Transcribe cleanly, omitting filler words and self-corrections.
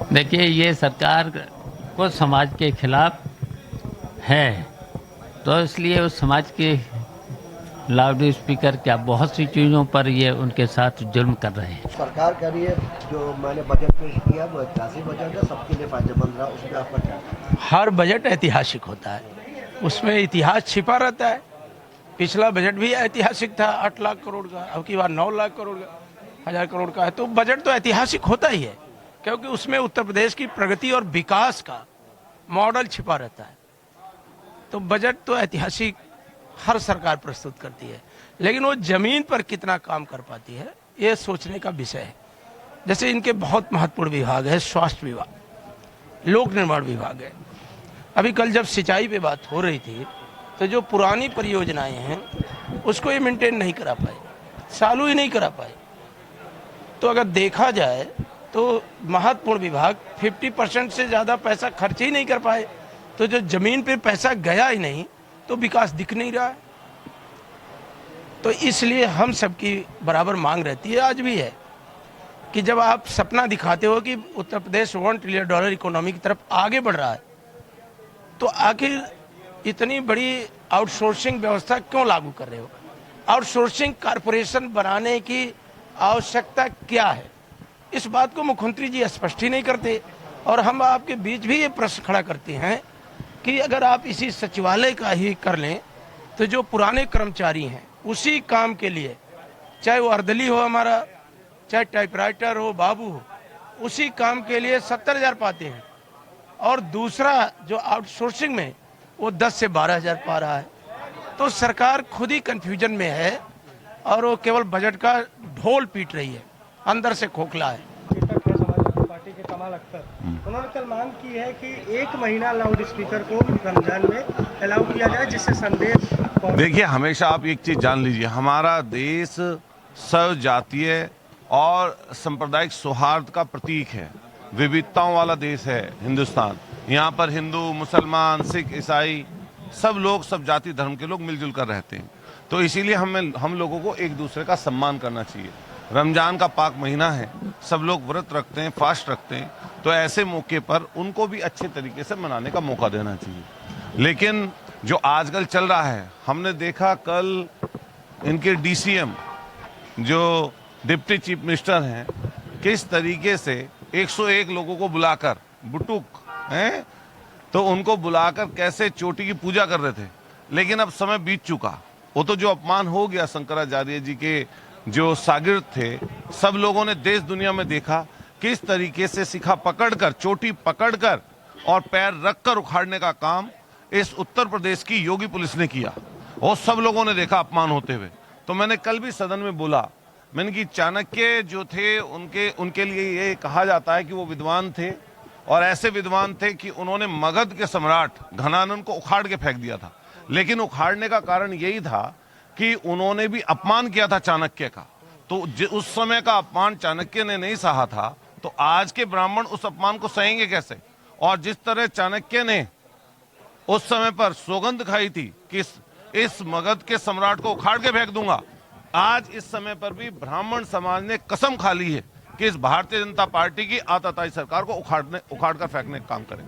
देखिए, ये सरकार को समाज के खिलाफ है, तो इसलिए उस समाज के लाउड स्पीकर क्या बहुत सी चीज़ों पर ये उनके साथ जुल्म कर रहे हैं। सरकार कह रही है जो मैंने बजट पेश किया वो ऐतिहासिक बजट है, सबके लिए फायदेमंद रहा, उसमें आपका क्या? हर बजट ऐतिहासिक होता है, उसमें इतिहास छिपा रहता है। पिछला बजट भी ऐतिहासिक था, 8 लाख करोड़ का, अब की बार 9 लाख करोड़ का, 1000 करोड़ का है। तो बजट तो ऐतिहासिक होता ही है, क्योंकि उसमें उत्तर प्रदेश की प्रगति और विकास का मॉडल छिपा रहता है। तो बजट तो ऐतिहासिक हर सरकार प्रस्तुत करती है, लेकिन वो जमीन पर कितना काम कर पाती है ये सोचने का विषय है। जैसे इनके बहुत महत्वपूर्ण विभाग है, स्वास्थ्य विभाग, लोक निर्माण विभाग है। अभी कल जब सिंचाई पे बात हो रही थी तो जो पुरानी परियोजनाएं हैं उसको ये मेंटेन नहीं करा पाए, चालू ही नहीं करा पाए। तो अगर देखा जाए तो महत्वपूर्ण विभाग 50% से ज़्यादा पैसा खर्च ही नहीं कर पाए। तो जो जमीन पे पैसा गया ही नहीं तो विकास दिख नहीं रहा है। तो इसलिए हम सबकी बराबर मांग रहती है, आज भी है, कि जब आप सपना दिखाते हो कि उत्तर प्रदेश $1 ट्रिलियन इकोनॉमी की तरफ आगे बढ़ रहा है, तो आखिर इतनी बड़ी आउटसोर्सिंग व्यवस्था क्यों लागू कर रहे हो? आउटसोर्सिंग कारपोरेशन बनाने की आवश्यकता क्या है? इस बात को मुख्यमंत्री जी स्पष्ट ही नहीं करते। और हम आपके बीच भी ये प्रश्न खड़ा करते हैं कि अगर आप इसी सचिवालय का ही कर लें तो जो पुराने कर्मचारी हैं उसी काम के लिए, चाहे वो अर्दली हो हमारा, चाहे टाइपराइटर हो, बाबू हो, उसी काम के लिए 70,000 पाते हैं, और दूसरा जो आउटसोर्सिंग में वो 10 से 12,000 पा रहा है। तो सरकार खुद ही कंफ्यूजन में है और वो केवल बजट का ढोल पीट रही है, अंदर से खोखला है। समाजवादी पार्टी के कमाल अख्तर, उन्होंने कल मांग की है कि 1 महीना लाउड स्पीकर को रमजान में अलाउ किया जाए, जिससे संदेश। देखिए, हमेशा आप एक चीज़ जान लीजिए, हमारा देश सर्वजातीय और सांप्रदायिक सौहार्द का प्रतीक है, विविधताओं वाला देश है हिंदुस्तान। यहाँ पर हिंदू, मुसलमान, सिख, ईसाई सब लोग, सब जाति धर्म के लोग मिलजुल कर रहते हैं। तो इसीलिए हम लोगों को एक दूसरे का सम्मान करना चाहिए। रमजान का पाक महीना है, सब लोग व्रत रखते हैं, फास्ट रखते हैं, तो ऐसे मौके पर उनको भी अच्छे तरीके से मनाने का मौका देना चाहिए। लेकिन जो आजकल चल रहा है, हमने देखा कल इनके डीसीएम जो डिप्टी चीफ मिनिस्टर हैं, किस तरीके से 101 लोगों को बुलाकर, बुटुक हैं, तो उनको बुलाकर कैसे चोटी की पूजा कर रहे थे। लेकिन अब समय बीत चुका, वो तो जो अपमान हो गया शंकराचार्य जी के जो शागिर्द थे, सब लोगों ने देश दुनिया में देखा किस तरीके से शिखा पकड़कर, चोटी पकड़कर और पैर रखकर उखाड़ने का काम इस उत्तर प्रदेश की योगी पुलिस ने किया, और सब लोगों ने देखा अपमान होते हुए। तो मैंने कल भी सदन में बोला, मैंने कि चाणक्य जो थे उनके लिए ये कहा जाता है कि वो विद्वान थे, और ऐसे विद्वान थे कि उन्होंने मगध के सम्राट घनानंद को उखाड़ के फेंक दिया था। लेकिन उखाड़ने का कारण यही था कि उन्होंने भी अपमान किया था चाणक्य का। तो उस समय का अपमान चाणक्य ने नहीं सहा था, तो आज के ब्राह्मण उस अपमान को सहेंगे कैसे? और जिस तरह चाणक्य ने उस समय पर सौगंध खाई थी कि इस मगध के सम्राट को उखाड़ के फेंक दूंगा, आज इस समय पर भी ब्राह्मण समाज ने कसम खा ली है कि इस भारतीय जनता पार्टी की आताताई सरकार को उखाड़ कर फेंकने का काम करें।